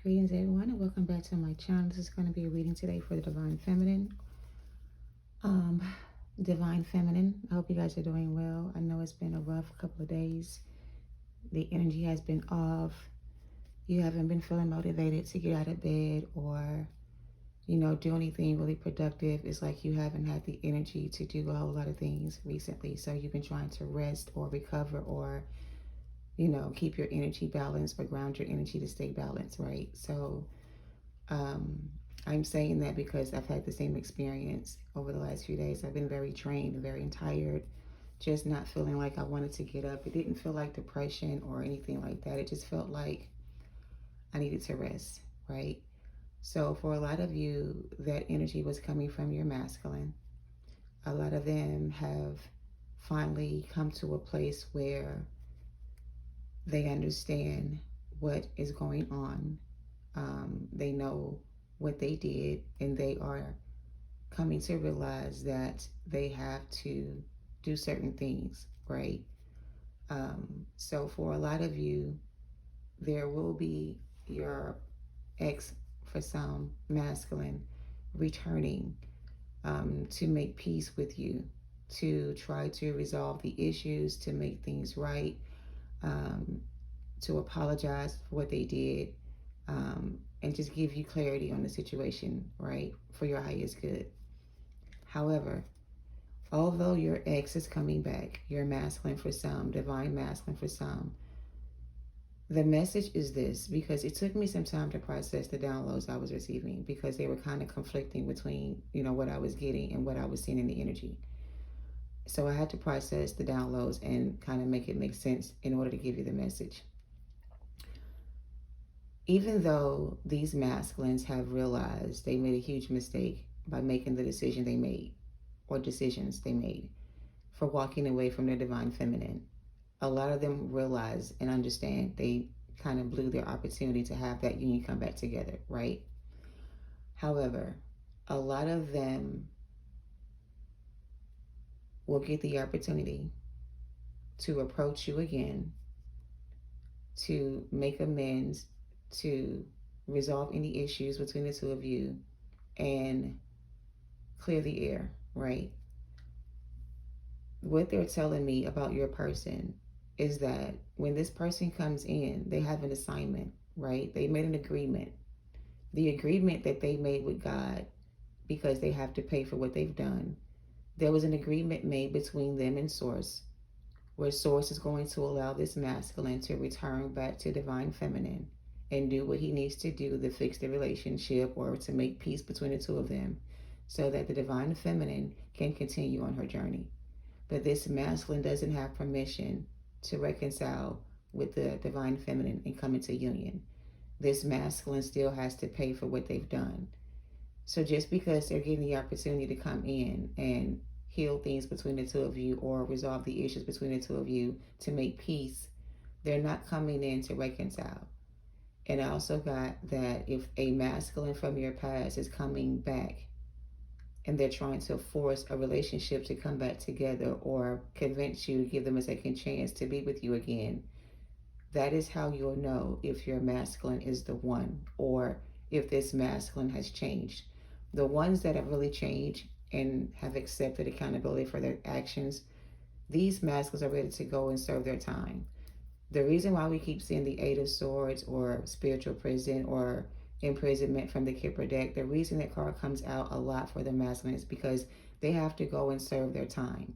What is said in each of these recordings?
Greetings, everyone, and welcome back to my channel. This is going to be a reading today for the Divine Feminine. Um, Divine Feminine, I hope you guys are doing well. I know it's been a rough couple of days. The energy has been off. You haven't been feeling motivated to get out of bed or, do anything really productive. It's like you haven't had the energy to do a whole lot of things recently. So you've been trying to rest or recover or, keep your energy balanced or ground your energy to stay balanced, right? So I'm saying that because I've had the same experience over the last few days. I've been very drained, very tired, just not feeling like I wanted to get up. It didn't feel like depression or anything like that. It just felt like I needed to rest, right? So for a lot of you, that energy was coming from your masculine. A lot of them have finally come to a place where they understand what is going on. They know what they did, and they are coming to realize that they have to do certain things, right? So for a lot of you, there will be your ex, for some masculine, returning to make peace with you, to try to resolve the issues, to make things right, um, to apologize for what they did, and just give you clarity on the situation, right? For your highest good. However, although your ex is coming back, your masculine for some, divine masculine for some, the message is this, because it took me some time to process the downloads I was receiving, because they were kind of conflicting between, what I was getting and what I was seeing in the energy. So I had to process the downloads and kind of make it make sense in order to give you the message. Even though these masculines have realized they made a huge mistake by making the decision they made, or decisions they made, for walking away from their divine feminine, a lot of them realize and understand they kind of blew their opportunity to have that union come back together, right? However, a lot of them will get the opportunity to approach you again, to make amends, to resolve any issues between the two of you, and clear the air, right? What they're telling me about your person is that when this person comes in, they have an assignment, right? They made an agreement. The agreement that they made with God, because they have to pay for what they've done, there was an agreement made between them and Source, where Source is going to allow this masculine to return back to divine feminine and do what he needs to do to fix the relationship or to make peace between the two of them, so that the divine feminine can continue on her journey. But this masculine doesn't have permission to reconcile with the divine feminine and come into union. This masculine still has to pay for what they've done. So just because they're getting the opportunity to come in and heal things between the two of you or resolve the issues between the two of you to make peace, they're not coming in to reconcile. And I also got that if a masculine from your past is coming back and they're trying to force a relationship to come back together or convince you to give them a second chance to be with you again, that is how you'll know if your masculine is the one or if this masculine has changed. The ones that have really changed and have accepted accountability for their actions, these masculines are ready to go and serve their time. The reason why we keep seeing the Eight of Swords or spiritual prison or imprisonment from the Kipper deck, the reason that card comes out a lot for the masculine is because they have to go and serve their time.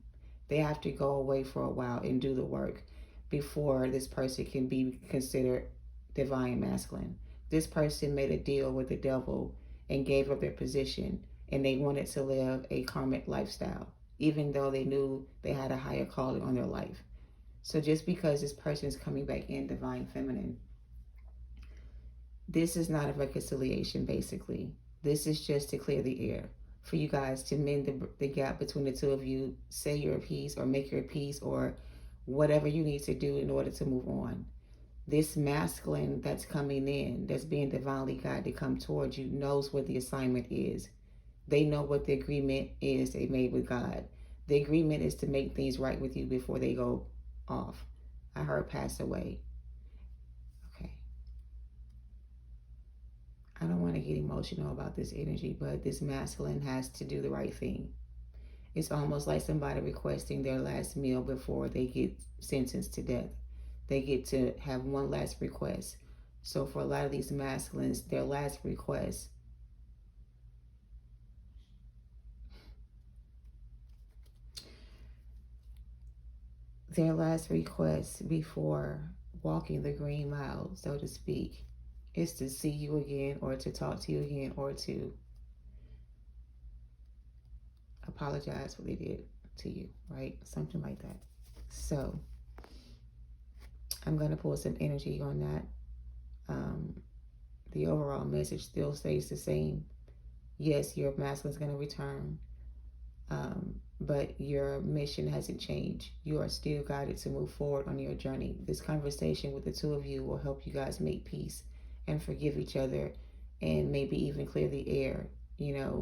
They have to go away for a while and do the work before this person can be considered divine masculine. This person made a deal with the devil and gave up their position, and they wanted to live a karmic lifestyle, even though they knew they had a higher calling on their life. So just because this person is coming back in divine feminine, this is not a reconciliation, basically. This is just to clear the air, for you guys to mend the gap between the two of you, say your piece or make your peace or whatever you need to do in order to move on. This masculine that's coming in, that's being divinely guided to come towards you, knows what the assignment is. They know what the agreement is they made with God. The agreement is to make things right with you before they go off. I heard pass away. Okay. to get emotional about this energy, but this masculine has to do the right thing. It's almost like somebody requesting their last meal before they get sentenced to death. They get to have one last request. So for a lot of these masculines, their last request before walking the green mile, so to speak, is to see you again, or to talk to you again, or to apologize for what they did to you, right? Something like that. So I'm going to pull some energy on that. The overall message still stays the same. Yes, your masculine is going to return, but your mission hasn't changed. You are still guided to move forward on your journey. This conversation with the two of you will help you guys make peace and forgive each other, and maybe even clear the air,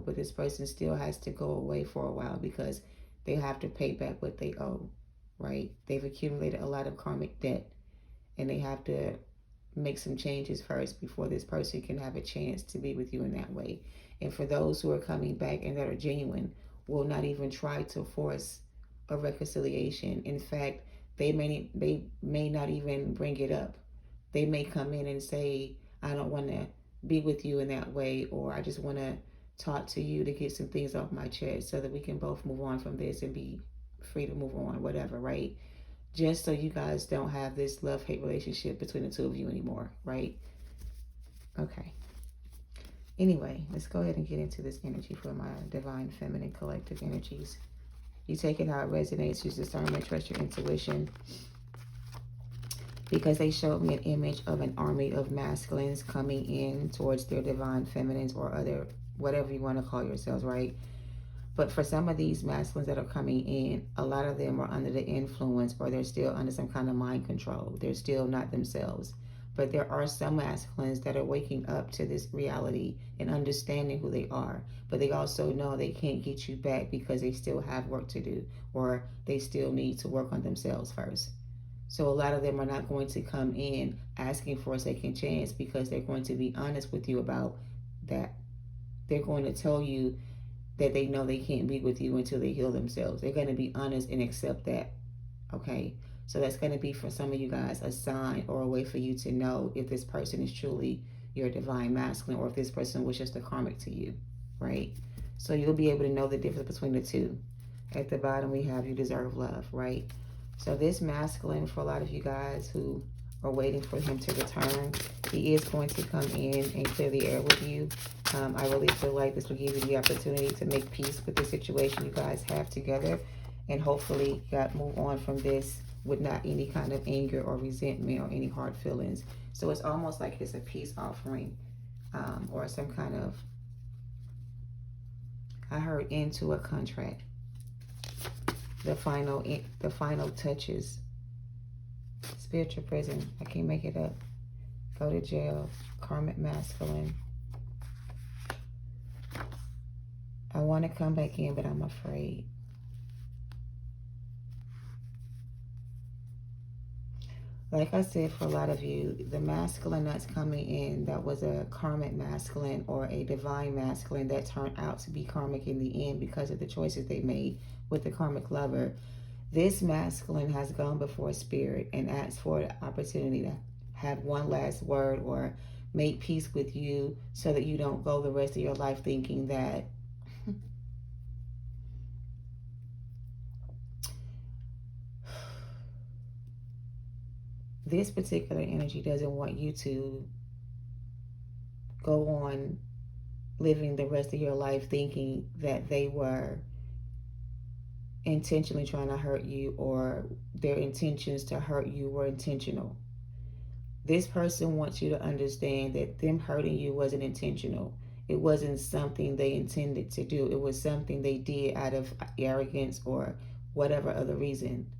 but this person still has to go away for a while because they have to pay back what they owe, right? They've accumulated a lot of karmic debt, and they have to make some changes first before this person can have a chance to be with you in that way. And for those who are coming back and that are genuine, will not even try to force a reconciliation. In fact, they may not even bring it up. They may come in and say, I don't want to be with you in that way, or I just want to talk to you to get some things off my chest so that we can both move on from this and be free to move on, whatever, right? Just so you guys don't have this love-hate relationship between the two of you anymore, right? Okay. Anyway, let's go ahead and get into this energy for my divine feminine collective energies. You take it how it resonates. Use discernment, trust your intuition. Because they showed me an image of an army of masculines coming in towards their divine feminines, or other, whatever you want to call yourselves, right? But for some of these masculines that are coming in, a lot of them are under the influence, or they're still under some kind of mind control. They're still not themselves. But there are some masculines that are waking up to this reality and understanding who they are. But they also know they can't get you back because they still have work to do, or they still need to work on themselves first. So a lot of them are not going to come in asking for a second chance, because they're going to be honest with you about that. They're going to tell you that they know they can't be with you until they heal themselves. They're going to be honest and accept that, okay? So that's going to be, for some of you guys, a sign or a way for you to know if this person is truly your divine masculine, or if this person was just a karmic to you, right? So you'll be able to know the difference between the two. At the bottom, we have you deserve love, right? So this masculine, for a lot of you guys who are waiting for him to return, he is going to come in and clear the air with you. I really feel like this will give you the opportunity to make peace with the situation you guys have together, and hopefully move on from this with not any kind of anger or resentment or any hard feelings. So it's almost like it's a peace offering, or some kind of, I heard, into a contract. The final touches. Spiritual prison. I can't make it up. Go to jail. Karmic masculine. I want to come back in, but I'm afraid. Like I said, for a lot of you, the masculine that's coming in, that was a karmic masculine or a divine masculine that turned out to be karmic in the end because of the choices they made with the karmic lover. This masculine has gone before spirit and asked for the opportunity to have one last word or make peace with you, so that you don't go the rest of your life thinking that this particular energy doesn't want you to go on living the rest of your life thinking that they were intentionally trying to hurt you, or their intentions to hurt you were intentional. This person wants you to understand that them hurting you wasn't intentional. It wasn't something they intended to do. It was something they did out of arrogance or whatever other reason.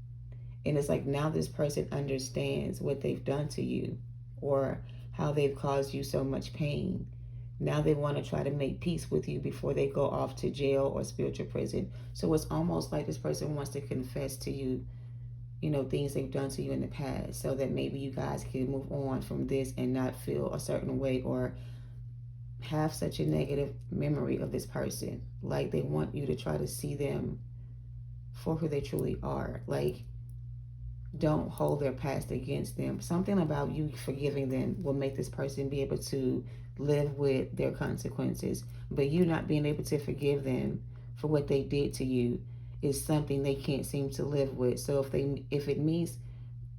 And it's like, now this person understands what they've done to you, or how they've caused you so much pain. Now they want to try to make peace with you before they go off to jail or spiritual prison. So it's almost like this person wants to confess to you, things they've done to you in the past, so that maybe you guys can move on from this and not feel a certain way, or have such a negative memory of this person. Like they want you to try to see them for who they truly are. Like, don't hold their past against them. Something about you forgiving them will make this person be able to live with their consequences. But you not being able to forgive them for what they did to you is something they can't seem to live with. So if it means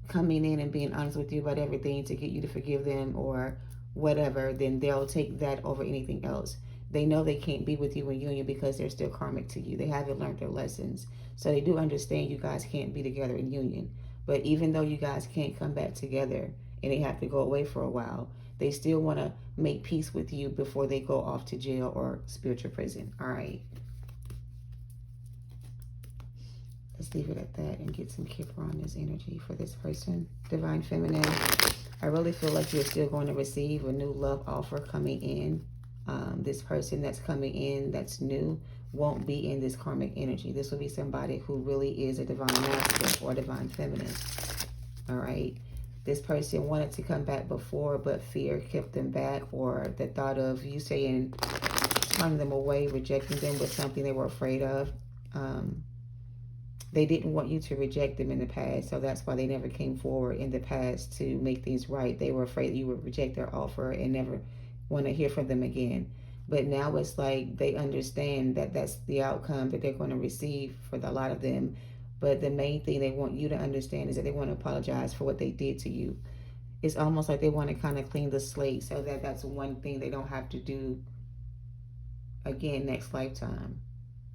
coming in and being honest with you about everything to get you to forgive them or whatever, then they'll take that over anything else. They know they can't be with you in union because they're still karmic to you. They haven't learned their lessons. So they do understand you guys can't be together in union. But even though you guys can't come back together and they have to go away for a while, they still want to make peace with you before they go off to jail or spiritual prison. All right. Let's leave it at that and get some Kipper on this energy for this person. Divine Feminine, I really feel like you're still going to receive a new love offer coming in. This person that's coming in that's new won't be in this karmic energy. This will be somebody who really is a divine masculine or divine feminine. All right. This person wanted to come back before, but fear kept them back, or the thought of you saying, turning them away, rejecting them was something they were afraid of. They didn't want you to reject them in the past, so that's why they never came forward in the past to make things right. They were afraid you would reject their offer and never want to hear from them again. But now it's like they understand that that's the outcome that they're going to receive for a lot of them. But the main thing they want you to understand is that they want to apologize for what they did to you. It's almost like they want to kind of clean the slate so that that's one thing they don't have to do again next lifetime.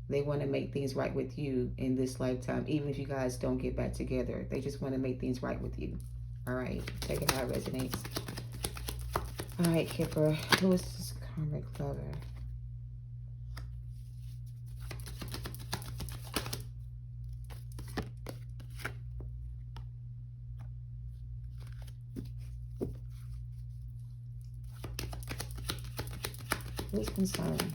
They want to make things right with you in this lifetime, even if you guys don't get back together. They just want to make things right with you. All right, take it how it resonates. All right, Kipper, who is this karmic lover? Who's concerned?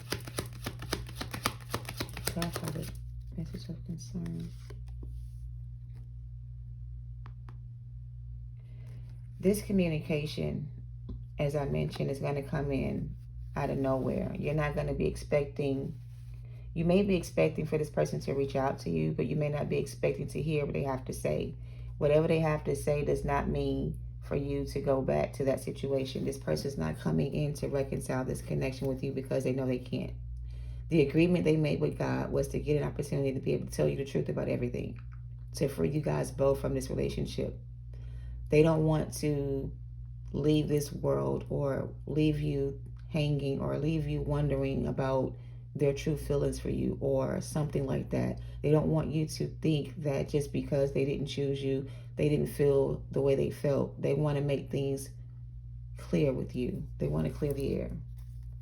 Clarify the message of concern. This communication, as I mentioned, is going to come in out of nowhere. You're not going to be expecting, you may be expecting for this person to reach out to you, but you may not be expecting to hear what they have to say. Whatever they have to say does not mean for you to go back to that situation. This person's not coming in to reconcile this connection with you because they know they can't. The agreement they made with God was to get an opportunity to be able to tell you the truth about everything, to free you guys both from this relationship. They don't want to leave this world or leave you hanging or leave you wondering about their true feelings for you or something like that. They don't want you to think that just because they didn't choose you, they didn't feel the way they felt. They want to make things clear with you. They want to clear the air.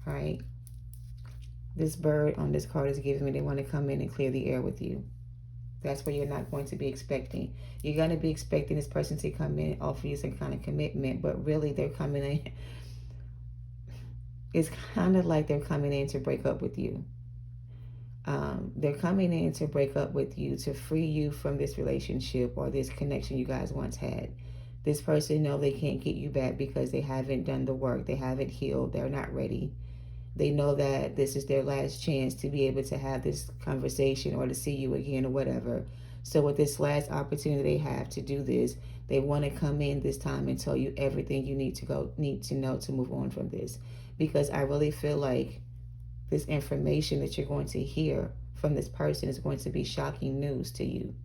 All right. This bird on this card is giving me they want to come in and clear the air with you. That's what you're not going to be expecting. You're going to be expecting this person to come in, offer you some kind of commitment, but really they're coming in. It's kind of like they're coming in to break up with you. They're coming in to break up with you, to free you from this relationship or this connection you guys once had. This person know they can't get you back because they haven't done the work. They haven't healed. They're not ready. They know that this is their last chance to be able to have this conversation or to see you again or whatever. So with this last opportunity they have to do this, they want to come in this time and tell you everything you need to know to move on from this. Because I really feel like this information that you're going to hear from this person is going to be shocking news to you.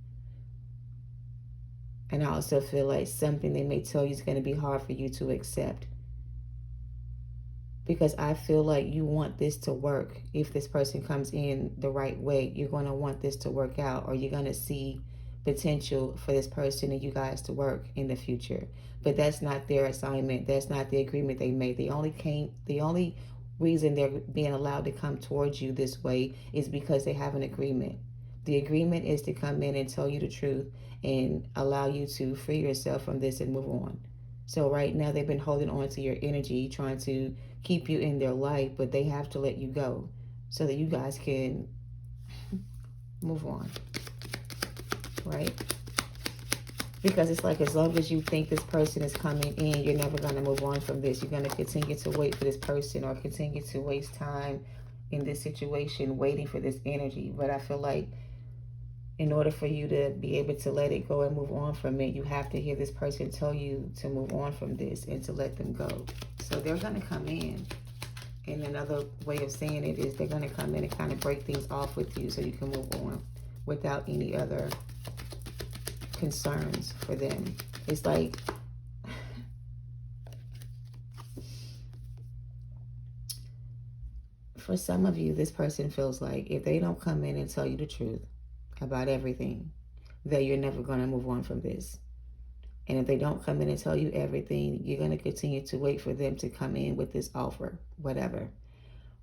And I also feel like something they may tell you is going to be hard for you to accept. Because I feel like you want this to work. If this person comes in the right way, you're going to want this to work out, or you're going to see potential for this person and you guys to work in the future. But that's not their assignment. That's not the agreement they made. The only reason they're being allowed to come towards you this way is because they have an agreement. The agreement is to come in and tell you the truth and allow you to free yourself from this and move on. So right now they've been holding on to your energy, trying to keep you in their life, but they have to let you go so that you guys can move on, right? Because it's like, as long as you think this person is coming in, you're never going to move on from this. You're going to continue to wait for this person, or continue to waste time in this situation waiting for this energy. But I feel like in order for you to be able to let it go and move on from it, you have to hear this person tell you to move on from this and to let them go. So they're going to come in. And another way of saying it is, they're going to come in and kind of break things off with you so you can move on without any other concerns for them. It's like, for some of you, this person feels like if they don't come in and tell you the truth about everything, that you're never going to move on from this. And if they don't come in and tell you everything, you're going to continue to wait for them to come in with this offer, whatever.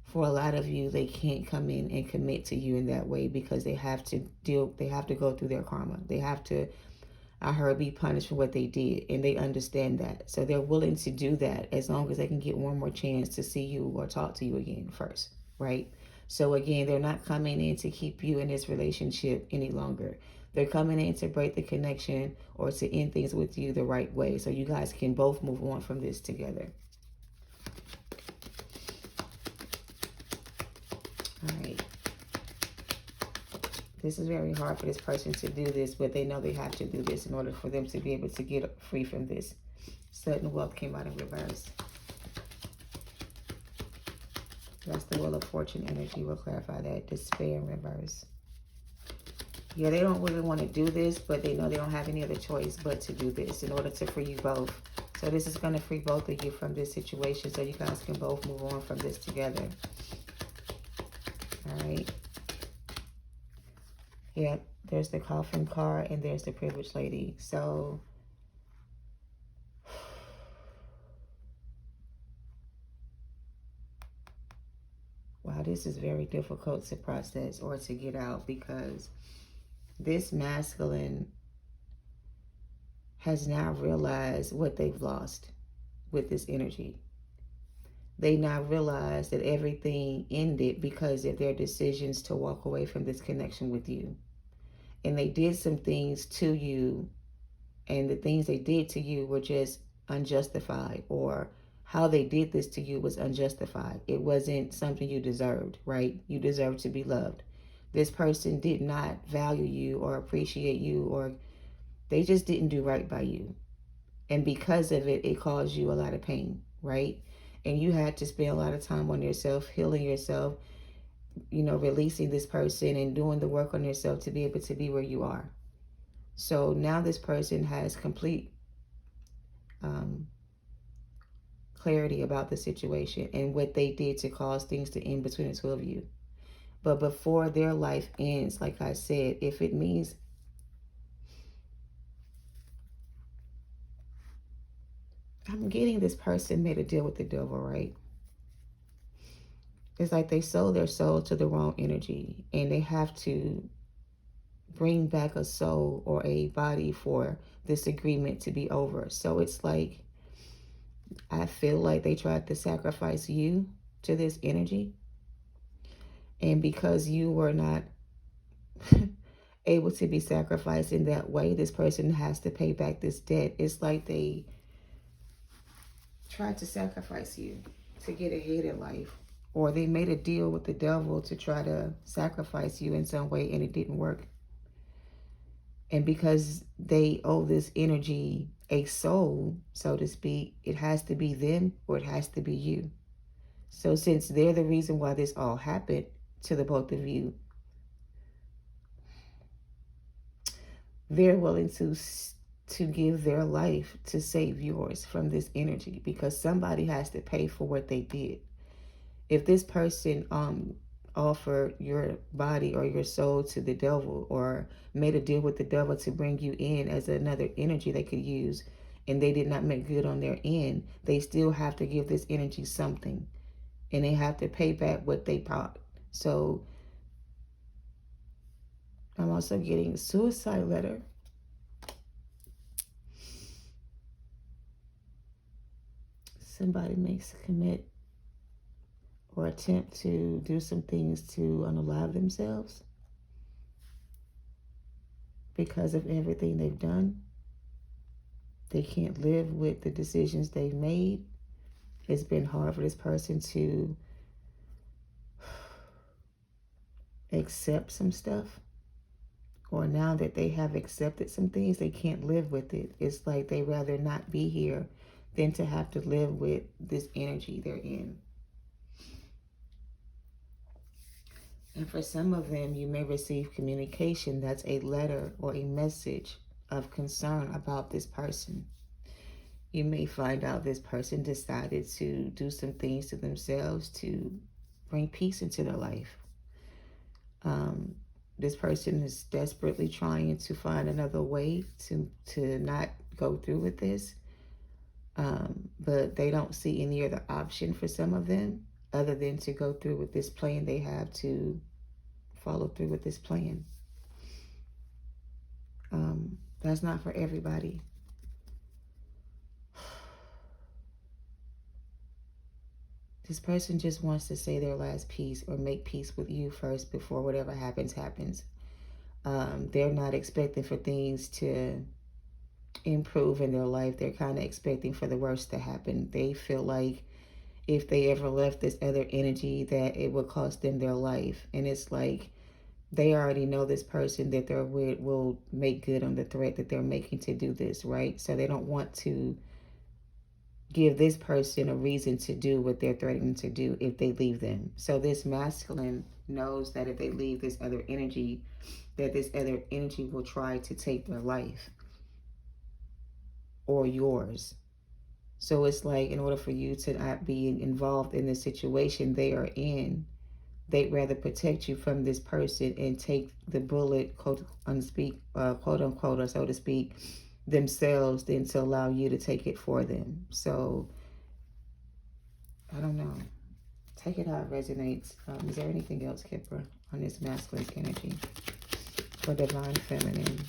For a lot of you, they can't come in and commit to you in that way because they have to go through their karma. They have to, I heard, be punished for what they did, and they understand that. So they're willing to do that as long as they can get one more chance to see you or talk to you again first, right? So again, they're not coming in to keep you in this relationship any longer. They're coming in to break the connection or to end things with you the right way so you guys can both move on from this together. All right. This is very hard for this person to do this, but they know they have to do this in order for them to be able to get free from this. Sudden wealth came out in reverse. That's the Wheel of Fortune energy. We'll clarify that. Despair in reverse. Yeah, they don't really want to do this, but they know they don't have any other choice but to do this in order to free you both. So this is going to free both of you from this situation so you guys can both move on from this together. All right. Yeah, there's the Coffin card and there's the Privileged Lady. So wow, this is very difficult to process or to get out, because this masculine has now realized what they've lost with this energy. They now realize that everything ended because of their decisions to walk away from this connection with you. And they did some things to you, and the things they did to you were just unjustified, or how they did this to you was unjustified. It wasn't something you deserved, right? You deserve to be loved. This person did not value you or appreciate you, or they just didn't do right by you. And because of it, it caused you a lot of pain, right? And you had to spend a lot of time on yourself, healing yourself, you know, releasing this person and doing the work on yourself to be able to be where you are. So now this person has complete clarity about the situation and what they did to cause things to end between the two of you. But before their life ends, like I said, if it means I'm getting this person made a deal with the devil, right? It's like they sold their soul to the wrong energy, and they have to bring back a soul or a body for this agreement to be over. So it's like, I feel like they tried to sacrifice you to this energy. And because you were not able to be sacrificed in that way, this person has to pay back this debt. It's like they tried to sacrifice you to get ahead in life. Or they made a deal with the devil to try to sacrifice you in some way, and it didn't work. And because they owe this energy a soul, so to speak, it has to be them or it has to be you. So since they're the reason why this all happened to the both of you, they're willing to give their life to save yours from this energy, because somebody has to pay for what they did. If this person offered your body or your soul to the devil, or made a deal with the devil to bring you in as another energy they could use, and they did not make good on their end, they still have to give this energy something, and they have to pay back what they brought. So I'm also getting a suicide letter. Somebody makes a commit or attempt to do some things to unalive themselves because of everything they've done. They can't live with the decisions they've made. It's been hard for this person to accept some stuff. Or now that they have accepted some things, they can't live with it. It's like they rather not be here than to have to live with this energy they're in. And for some of them, you may receive communication that's a letter or a message of concern about this person. You may find out this person decided to do some things to themselves to bring peace into their life. This person is desperately trying to find another way to not go through with this. But they don't see any other option for some of them other than to go through with this plan. They have to follow through with this plan. That's not for everybody. This person just wants to say their last piece or make peace with you first before whatever happens. They're not expecting for things to improve in their life. They're kind of expecting for the worst to happen. They feel like if they ever left this other energy that it would cost them their life. And it's like they already know this person that they're with will make good on the threat that they're making to do this, right? So they don't want to give this person a reason to do what they're threatening to do if they leave them. So this masculine knows that if they leave this other energy, that this other energy will try to take their life or yours. So it's like in order for you to not be involved in the situation they are in, they'd rather protect you from this person and take the bullet, quote unquote, or so to speak, themselves than to allow you to take it for them. So I don't know. Take it how it resonates. Is there anything else, Kipper, on this masculine energy for divine feminine?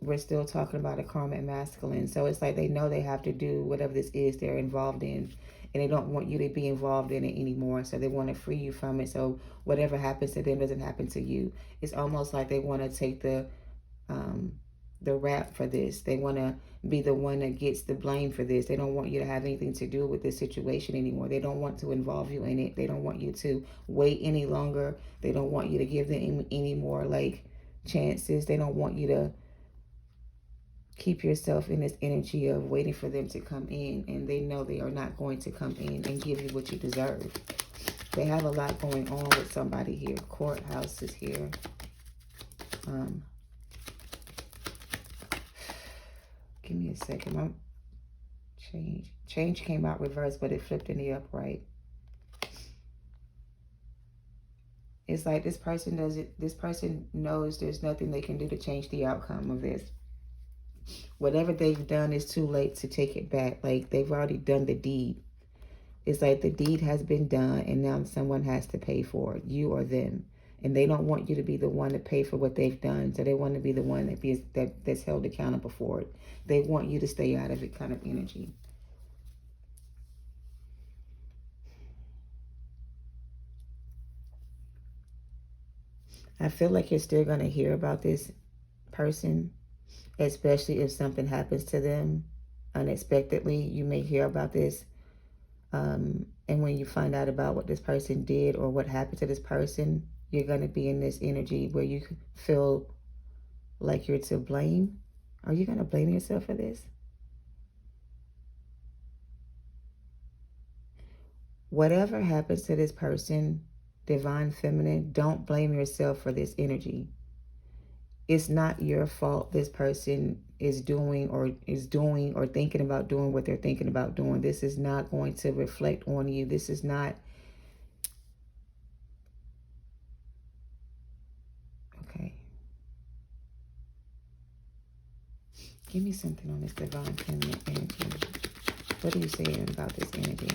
We're still talking about a karmic masculine. So it's like they know they have to do whatever this is they're involved in, and they don't want you to be involved in it anymore. So they want to free you from it. So whatever happens to them doesn't happen to you. It's almost like they want to take the rap for this. They want to be the one that gets the blame for this. They don't want you to have anything to do with this situation anymore. They don't want to involve you in it. They don't want you to wait any longer. They don't want you to give them any more like chances. They don't want you to keep yourself in this energy of waiting for them to come in, and they know they are not going to come in and give you what you deserve. They have a lot going on with somebody here. Courthouse is here. Give me a second. Change came out reversed, but it flipped in the upright. It's like this person knows there's nothing they can do to change the outcome of this. Whatever they've done is too late to take it back. Like they've already done the deed. It's like the deed has been done and now someone has to pay for it, you or them. And they don't want you to be the one to pay for what they've done. So they want to be the one that's held accountable for it. They want you to stay out of it kind of energy. I feel like you're still going to hear about this person, especially if something happens to them unexpectedly. You may hear about this. And when you find out about what this person did or what happened to this person, you're going to be in this energy where you feel like you're to blame. Are you going to blame yourself for this? Whatever happens to this person, divine feminine, don't blame yourself for this energy. It's not your fault this person is doing or thinking about doing what they're thinking about doing. This is not going to reflect on you. This is not... Okay. Give me something on this divine feminine energy. What are you saying about this energy?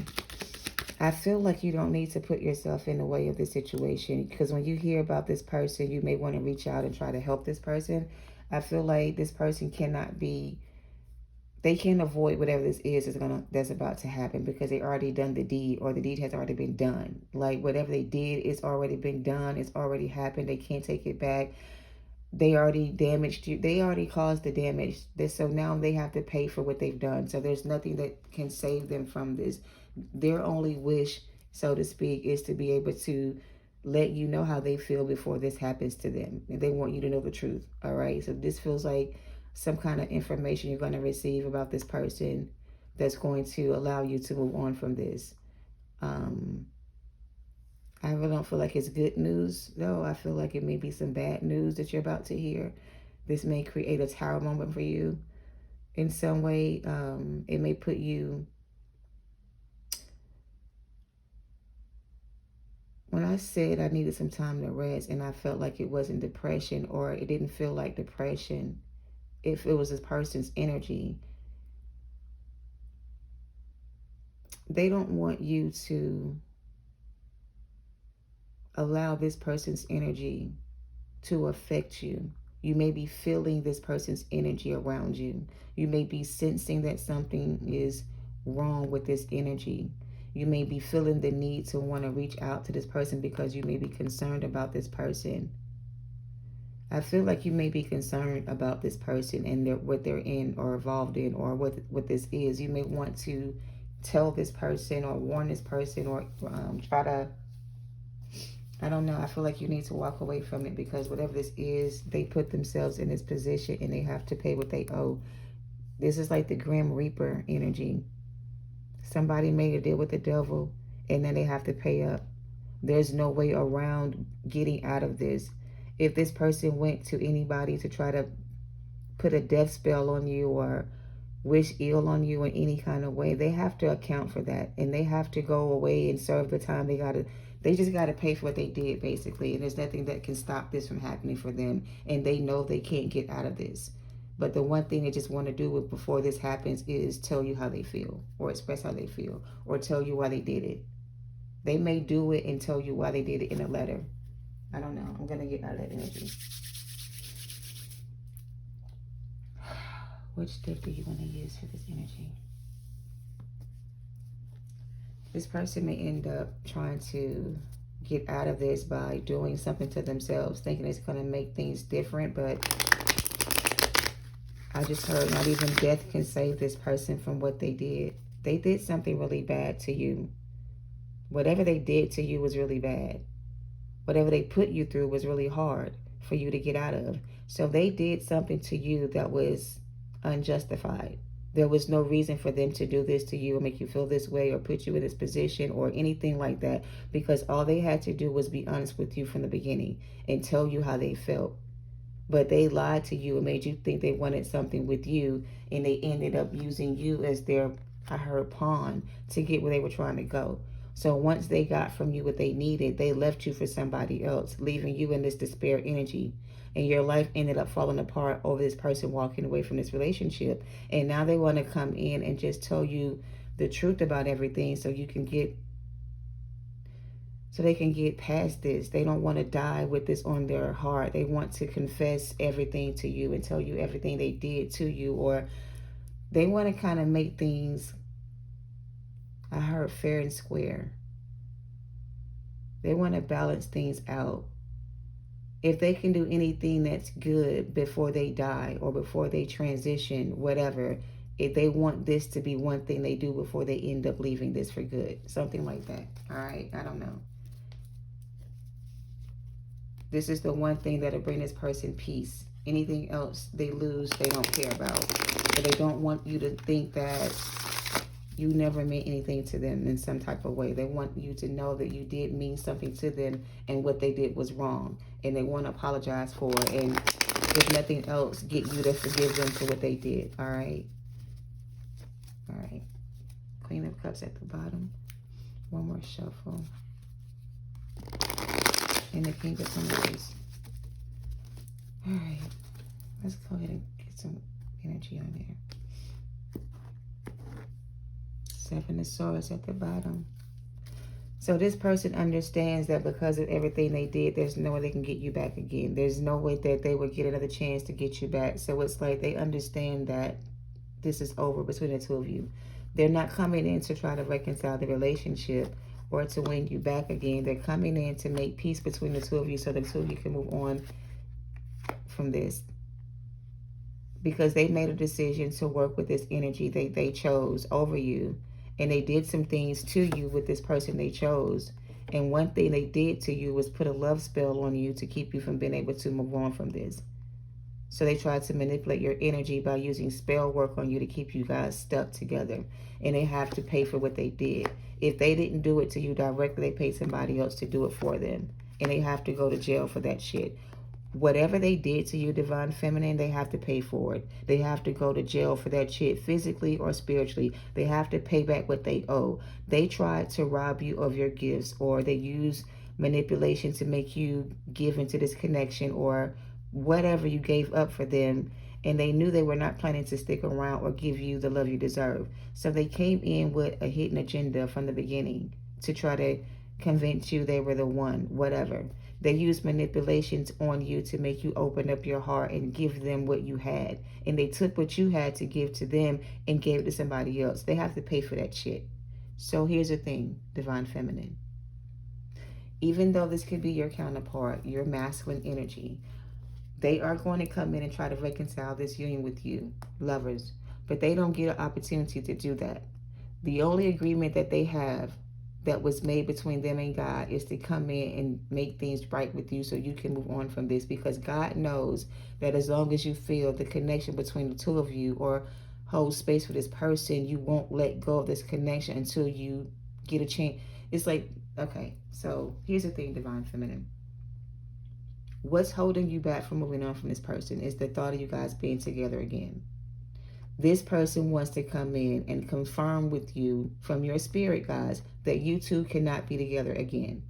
I feel like you don't need to put yourself in the way of this situation, because when you hear about this person, you may want to reach out and try to help this person. I feel like this person cannot be... They can't avoid whatever this is that's about to happen, because they already done the deed, or the deed has already been done. Like whatever they did, it's already been done. It's already happened. They can't take it back. they already damaged you. They already caused the damage. So now they have to pay for what they've done. So there's nothing that can save them from this. Their only wish, so to speak, is to be able to let you know how they feel before this happens to them. And they want you to know the truth. All right. So this feels like some kind of information you're going to receive about this person that's going to allow you to move on from this. I really don't feel like it's good news, though. I feel like it may be some bad news that you're about to hear. This may create a tower moment for you in some way. It may put you... When I said I needed some time to rest and I felt like it wasn't depression, or it didn't feel like depression, if it was this person's energy, they don't want you to allow this person's energy to affect you. You may be feeling this person's energy around you. You may be sensing that something is wrong with this energy. You may be feeling the need to want to reach out to this person because you may be concerned about this person. I feel like you may be concerned about this person and what they're in or involved in, or what this is. You may want to tell this person or warn this person, or try to... I don't know. I feel like you need to walk away from it, because whatever this is, they put themselves in this position and they have to pay what they owe. This is like the Grim Reaper energy. Somebody made a deal with the devil and then they have to pay up. There's no way around getting out of this. If this person went to anybody to try to put a death spell on you or wish ill on you in any kind of way, they have to account for that, and they have to go away and serve the time. They just got to pay for what they did, basically. And there's nothing that can stop this from happening for them. And they know they can't get out of this. But the one thing they just want to do before this happens is tell you how they feel, or express how they feel, or tell you why they did it. They may do it and tell you why they did it in a letter. I don't know. I'm going to get out of that energy. Which deck do you want to use for this energy? This person may end up trying to get out of this by doing something to themselves, thinking it's going to make things different, but I just heard not even death can save this person from what they did. They did something really bad to you. Whatever they did to you was really bad. Whatever they put you through was really hard for you to get out of. So they did something to you that was unjustified. There was no reason for them to do this to you or make you feel this way or put you in this position or anything like that, because all they had to do was be honest with you from the beginning and tell you how they felt. But they lied to you and made you think they wanted something with you, and they ended up using you as their, I heard, pawn to get where they were trying to go. So once they got from you what they needed, they left you for somebody else, leaving you in this despair energy. And your life ended up falling apart over this person walking away from this relationship. And now they want to come in and just tell you the truth about everything so they can get past this. They don't want to die with this on their heart. They want to confess everything to you and tell you everything they did to you, or they want to kind of make things, I heard, fair and square. They want to balance things out. If they can do anything that's good before they die or before they transition, whatever, if they want this to be one thing they do before they end up leaving this for good. Something like that. All right? I don't know. This is the one thing that'll bring this person peace. Anything else they lose, they don't care about. But they don't want you to think that you never meant anything to them in some type of way. They want you to know that you did mean something to them and what they did was wrong. And they want to apologize for it. And if nothing else, get you to forgive them for what they did. All right? All right. Queen of Cups at the bottom. One more shuffle. And the King of Pentacles. All right. Let's go ahead and get some energy on there. Seven of Swords at the bottom. So this person understands that because of everything they did, there's no way they can get you back again. There's no way that they would get another chance to get you back. So it's like they understand that this is over between the two of you. They're not coming in to try to reconcile the relationship or to win you back again. They're coming in to make peace between the two of you so the two of you can move on from this, because they made a decision to work with this energy they chose over you. And they did some things to you with this person they chose. And one thing they did to you was put a love spell on you to keep you from being able to move on from this. So they tried to manipulate your energy by using spell work on you to keep you guys stuck together. And they have to pay for what they did. If they didn't do it to you directly, they paid somebody else to do it for them. And they have to go to jail for that shit. Whatever they did to you, Divine Feminine, they have to pay for it. They have to go to jail for that shit, physically or spiritually. They have to pay back what they owe. They tried to rob you of your gifts, or they use manipulation to make you give into this connection, or whatever you gave up for them, and they knew they were not planning to stick around or give you the love you deserve. So they came in with a hidden agenda from the beginning to try to convince you they were the one, whatever. They used manipulations on you to make you open up your heart and give them what you had. And they took what you had to give to them and gave it to somebody else. They have to pay for that shit. So here's the thing, Divine Feminine. Even though this could be your counterpart, your masculine energy, they are going to come in and try to reconcile this union with you, lovers. But they don't get an opportunity to do that. The only agreement that they have that was made between them and God is to come in and make things right with you so you can move on from this, because God knows that as long as you feel the connection between the two of you or hold space for this person, you won't let go of this connection until you get a chance. It's like, okay, so here's the thing, Divine Feminine. What's holding you back from moving on from this person is the thought of you guys being together again. This person wants to come in and confirm with you from your spirit, guys, that you two cannot be together again.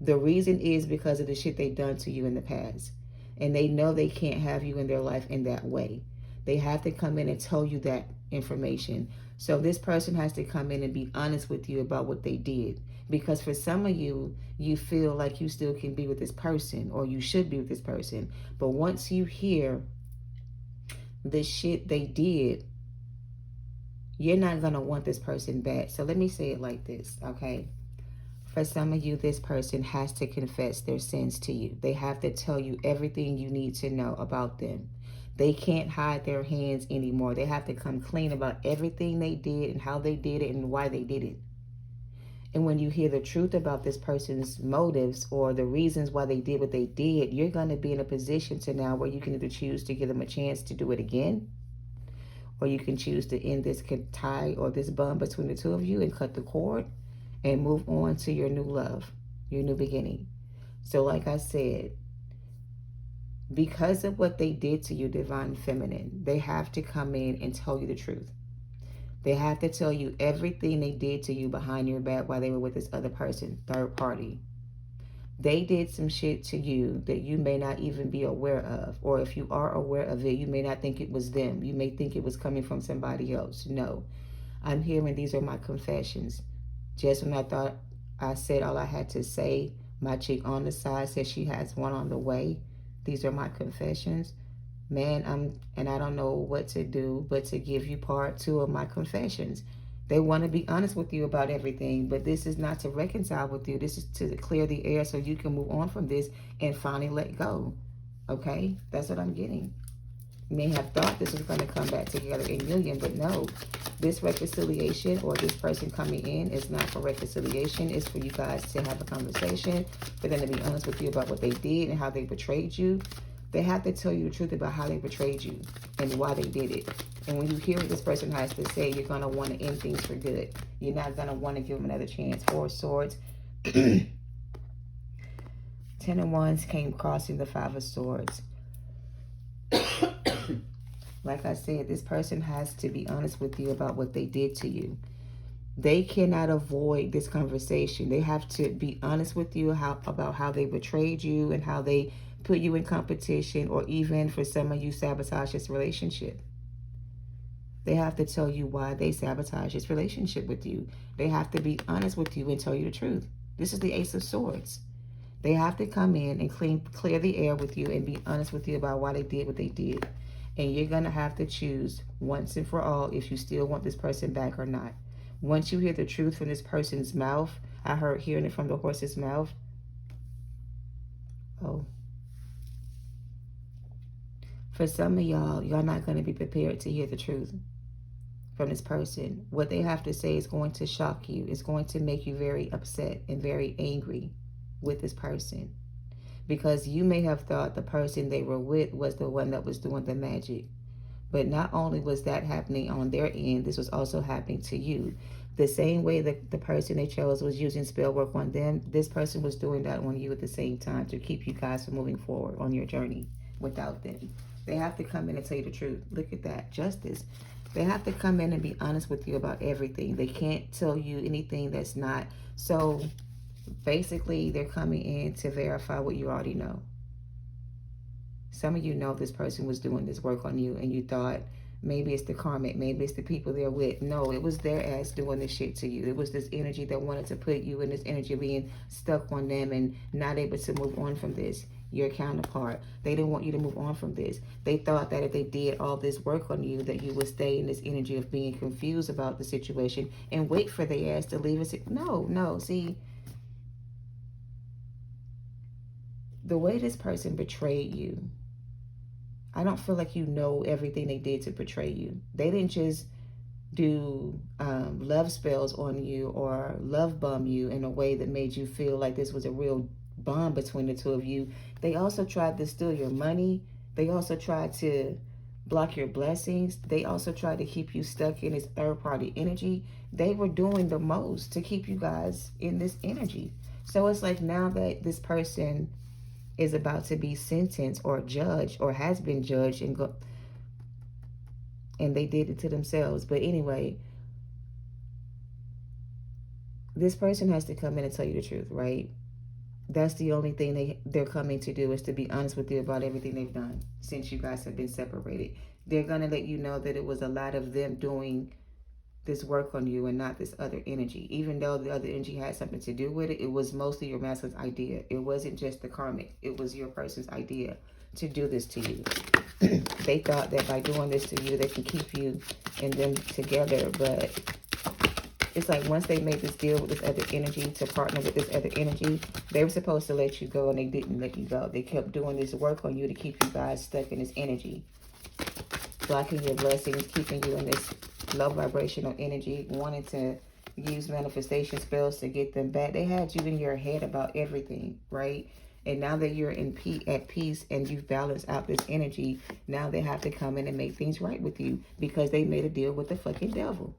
The reason is because of the shit they've done to you in the past. And they know they can't have you in their life in that way. They have to come in and tell you that information. So this person has to come in and be honest with you about what they did. Because for some of you, you feel like you still can be with this person, or you should be with this person. But once you hear the shit they did, you're not going to want this person back. So let me say it like this, okay? For some of you, this person has to confess their sins to you. They have to tell you everything you need to know about them. They can't hide their hands anymore. They have to come clean about everything they did and how they did it and why they did it. And when you hear the truth about this person's motives or the reasons why they did what they did, you're going to be in a position to now where you can either choose to give them a chance to do it again, or you can choose to end this tie or this bond between the two of you and cut the cord and move on to your new love, your new beginning. So like I said, because of what they did to you, Divine Feminine, they have to come in and tell you the truth. They have to tell you everything they did to you behind your back while they were with this other person, third party. They did some shit to you that you may not even be aware of. Or if you are aware of it, you may not think it was them. You may think it was coming from somebody else. No. I'm hearing these are my confessions. Just when I thought I said all I had to say, my chick on the side says she has one on the way. These are my confessions. Man, I don't know what to do but to give you part 2 of my confessions. They want to be honest with you about everything, but this is not to reconcile with you. This is to clear the air so you can move on from this and finally let go. Okay? That's what I'm getting. You may have thought this was going to come back together in union, but no. This reconciliation or this person coming in is not for reconciliation. It's for you guys to have a conversation, for them to be honest with you about what they did and how they betrayed you. They have to tell you the truth about how they betrayed you and why they did it. And when you hear what this person has to say, you're going to want to end things for good. You're not going to want to give them another chance. 4 of Swords. 10 of Wands came crossing the 5 of Swords. Like I said, this person has to be honest with you about what they did to you. They cannot avoid this conversation. They have to be honest with you about how they betrayed you and how they put you in competition, or even for some of you sabotage this relationship. They have to tell you why they sabotage this relationship with you. They have to be honest with you and tell you the truth. This is the Ace of Swords. They have to come in and clear the air with you and be honest with you about why they did what they did. And you're going to have to choose once and for all if you still want this person back or not. Once you hear the truth from this person's mouth, I heard hearing it from the horse's mouth. Oh. For some of y'all, y'all not going to be prepared to hear the truth from this person. What they have to say is going to shock you. It's going to make you very upset and very angry with this person. Because you may have thought the person they were with was the one that was doing the magic. But not only was that happening on their end, this was also happening to you. The same way that the person they chose was using spell work on them, this person was doing that on you at the same time to keep you guys from moving forward on your journey without them. They have to come in and tell you the truth. Look at that. Justice. They have to come in and be honest with you about everything. They can't tell you anything that's not. So basically, they're coming in to verify what you already know. Some of you know this person was doing this work on you and you thought maybe it's the karmic, maybe it's the people they're with. No, it was their ass doing this shit to you. It was this energy that wanted to put you in this energy of being stuck on them and not able to move on from this. Your counterpart, they didn't want you to move on from this. They thought that if they did all this work on you, that you would stay in this energy of being confused about the situation and wait for their ass to leave us. No, see, the way this person betrayed you, I don't feel like you know everything they did to betray you. They didn't just do love spells on you or love bomb you in a way that made you feel like this was a real bond between the two of you. They also tried to steal your money. They also tried to block your blessings. They also tried to keep you stuck in this third-party energy. They were doing the most to keep you guys in this energy. So it's like now that this person is about to be sentenced or judged or has been judged and they did it to themselves. But anyway, this person has to come in and tell you the truth, right? That's the only thing they're coming to do, is to be honest with you about everything they've done since you guys have been separated. They're going to let you know that it was a lot of them doing this work on you and not this other energy. Even though the other energy had something to do with it, it was mostly your masculine's idea. It wasn't just the karmic. It was your person's idea to do this to you. They thought that by doing this to you, they can keep you and them together. But it's like once they made this deal with this other energy to partner with this other energy, they were supposed to let you go and they didn't let you go. They kept doing this work on you to keep you guys stuck in this energy. Blocking your blessings, keeping you in this low vibrational energy, wanting to use manifestation spells to get them back. They had you in your head about everything, right? And now that you're at peace and you've balanced out this energy, now they have to come in and make things right with you because they made a deal with the fucking devil.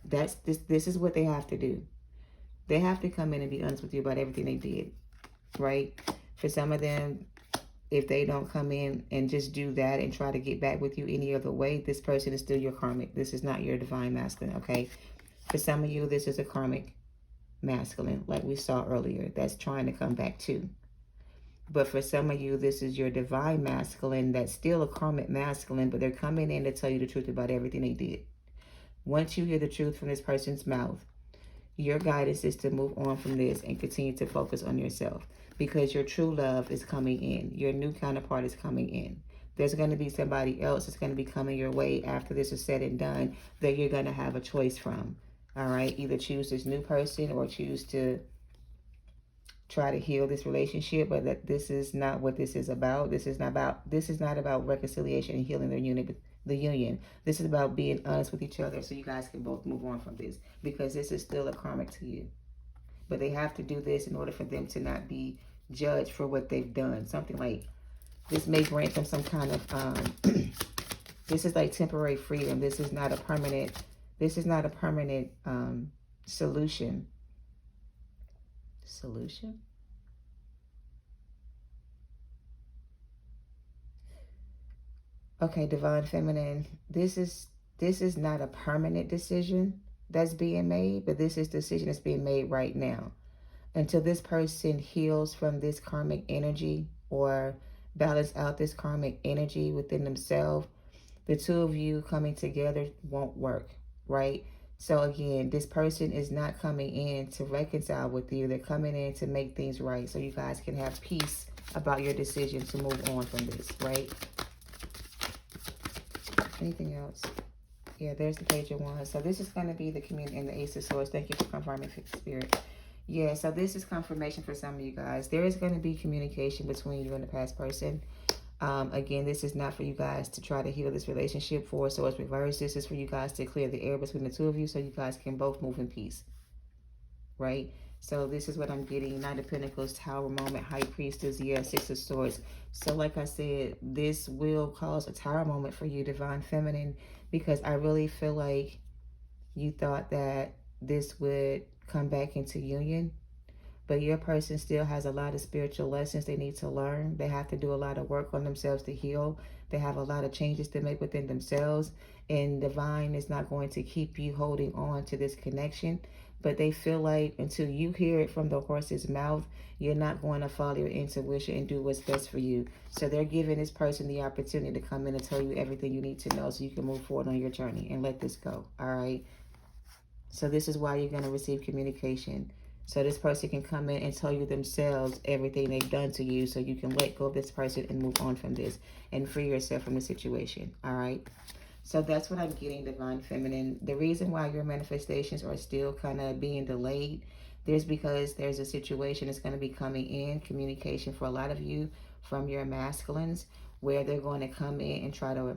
This is what they have to do. They have to come in and be honest with you about everything they did, right? For some of them, if they don't come in and just do that and try to get back with you any other way, this person is still your karmic. This is not your divine masculine, okay? For some of you, this is a karmic masculine, like we saw earlier, that's trying to come back too. But for some of you, this is your divine masculine that's still a karmic masculine, but they're coming in to tell you the truth about everything they did. Once you hear the truth from this person's mouth, your guidance is to move on from this and continue to focus on yourself, because your true love is coming in. Your new counterpart is coming in. There's going to be somebody else that's going to be coming your way after this is said and done that you're going to have a choice from. All right? Either choose this new person or choose to try to heal this relationship, but that this is not what this is about. This is not about reconciliation and healing the union. This is about being honest with each other so you guys can both move on from this, because this is still a karmic to you. But they have to do this in order for them to not be judged for what they've done. Something like this may grant them some kind of this is like temporary freedom. This is not a permanent solution. Okay, divine feminine, this is not a permanent decision that's being made, but this is a decision that's being made right now. Until this person heals from this karmic energy or balance out this karmic energy within themselves, the two of you coming together won't work, right? So again, this person is not coming in to reconcile with you. They're coming in to make things right so you guys can have peace about your decision to move on from this, right? Anything else? Yeah, there's the Page of Wands. So this is going to be the community and the Ace of Swords. Thank you for confirming, Spirit. Yeah, so this is confirmation for some of you guys. There is going to be communication between you and the past person. Again, this is not for you guys to try to heal this relationship for, so it's reversed. This is for you guys to clear the air between the two of you so you guys can both move in peace, right? So this is what I'm getting. Knight of Pentacles, Tower moment, High Priestess, yeah, Six of Swords. So like I said, this will cause a Tower moment for you, Divine Feminine, because I really feel like you thought that this would come back into union. But your person still has a lot of spiritual lessons they need to learn. They have to do a lot of work on themselves to heal. They have a lot of changes to make within themselves. And Divine is not going to keep you holding on to this connection. But they feel like until you hear it from the horse's mouth, you're not going to follow your intuition and do what's best for you. So they're giving this person the opportunity to come in and tell you everything you need to know so you can move forward on your journey and let this go. All right. So this is why you're going to receive communication. So this person can come in and tell you themselves everything they've done to you so you can let go of this person and move on from this and free yourself from the situation. All right. So that's what I'm getting, Divine Feminine. The reason why your manifestations are still kind of being delayed, there's because there's a situation that's going to be coming in, communication for a lot of you from your masculines, where they're going to come in and try to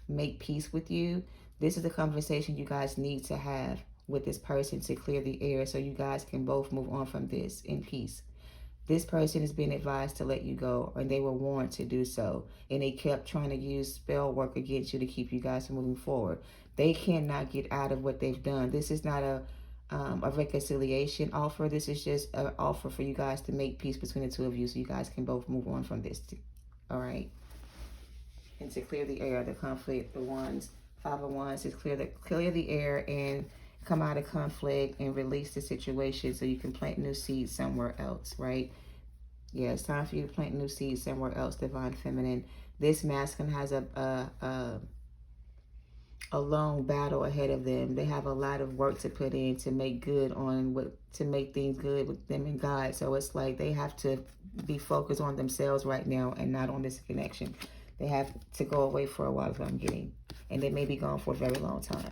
make peace with you. This is the conversation you guys need to have with this person to clear the air so you guys can both move on from this in peace. This person is being advised to let you go, and they were warned to do so, and they kept trying to use spell work against you to keep you guys from moving forward. They cannot get out of what they've done. This is not a reconciliation offer. This is just an offer for you guys to make peace between the two of you so you guys can both move on from this. All right. And to clear the air, the conflict, the Wands, Five of Wands is clear the air and come out of conflict and release the situation so you can plant new seeds somewhere else, right? Yeah, it's time for you to plant new seeds somewhere else, Divine Feminine. This masculine has a long battle ahead of them. They have a lot of work to put in to make good on to make things good with them and God. So it's like they have to be focused on themselves right now and not on this connection. They have to go away for a while is what I'm getting. And they may be gone for a very long time.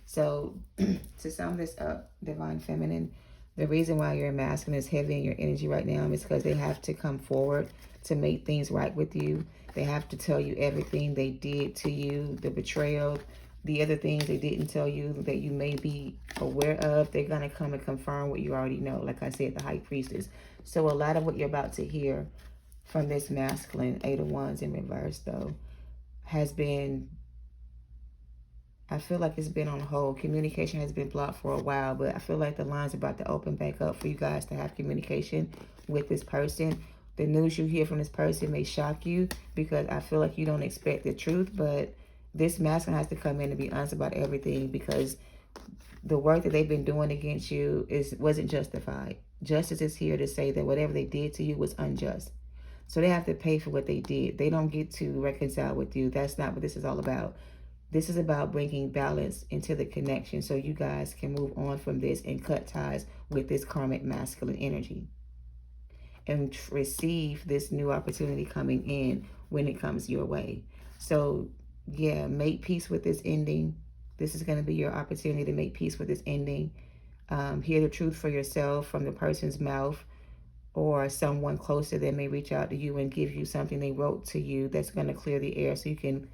So to sum this up, Divine Feminine, the reason why your masculine is heavy in your energy right now is because they have to come forward to make things right with you. They have to tell you everything they did to you, the betrayal, the other things they didn't tell you that you may be aware of. They're going to come and confirm what you already know. Like I said, the High Priestess. So a lot of what you're about to hear from this masculine, Eight of Wands in reverse, though, has been, I feel like it's been on hold. Communication has been blocked for a while, but I feel like the line's about to open back up for you guys to have communication with this person. The news you hear from this person may shock you because I feel like you don't expect the truth, but this masculine has to come in and be honest about everything because the work that they've been doing against you wasn't justified. Justice is here to say that whatever they did to you was unjust. So they have to pay for what they did. They don't get to reconcile with you. That's not what this is all about. This is about bringing balance into the connection so you guys can move on from this and cut ties with this karmic masculine energy and receive this new opportunity coming in when it comes your way. So yeah, make peace with this ending. This is going to be your opportunity to make peace with this ending. Hear the truth for yourself from the person's mouth, or someone closer that may reach out to you and give you something they wrote to you that's going to clear the air so you can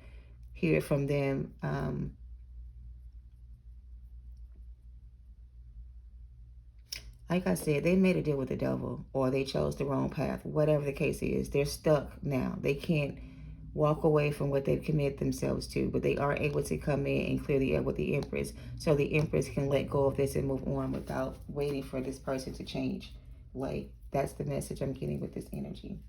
hear it from them. Like I said, they made a deal with the devil or they chose the wrong path. Whatever the case is, they're stuck now. They can't walk away from what they've committed themselves to, but they are able to come in and clear the air with the Empress so the Empress can let go of this and move on without waiting for this person to change. Like, that's the message I'm getting with this energy.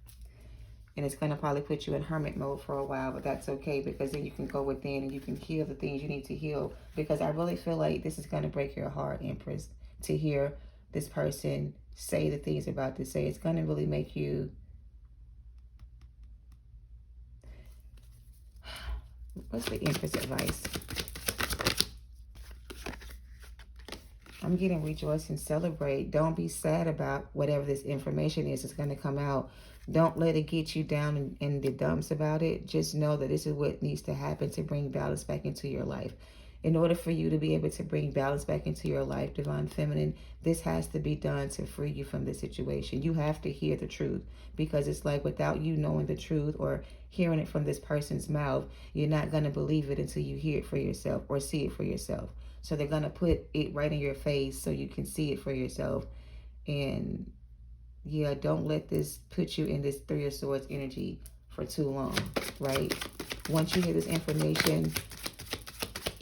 And it's going to probably put you in hermit mode for a while, but that's okay because then you can go within and you can heal the things you need to heal. Because I really feel like this is going to break your heart, Empress, to hear this person say the things they're about to say. It's going to really make you... What's the Empress advice? I'm getting rejoice and celebrate. Don't be sad about whatever this information is. It's going to come out. Don't let it get you down in the dumps about it. Just know that this is what needs to happen to bring balance back into your life. In order for you to be able to bring balance back into your life, Divine Feminine, this has to be done to free you from this situation. You have to hear the truth, because it's like without you knowing the truth or hearing it from this person's mouth, you're not going to believe it until you hear it for yourself or see it for yourself. So they're going to put it right in your face so you can see it for yourself. And yeah, don't let this put you in this Three of Swords energy for too long, right? Once you hear this information,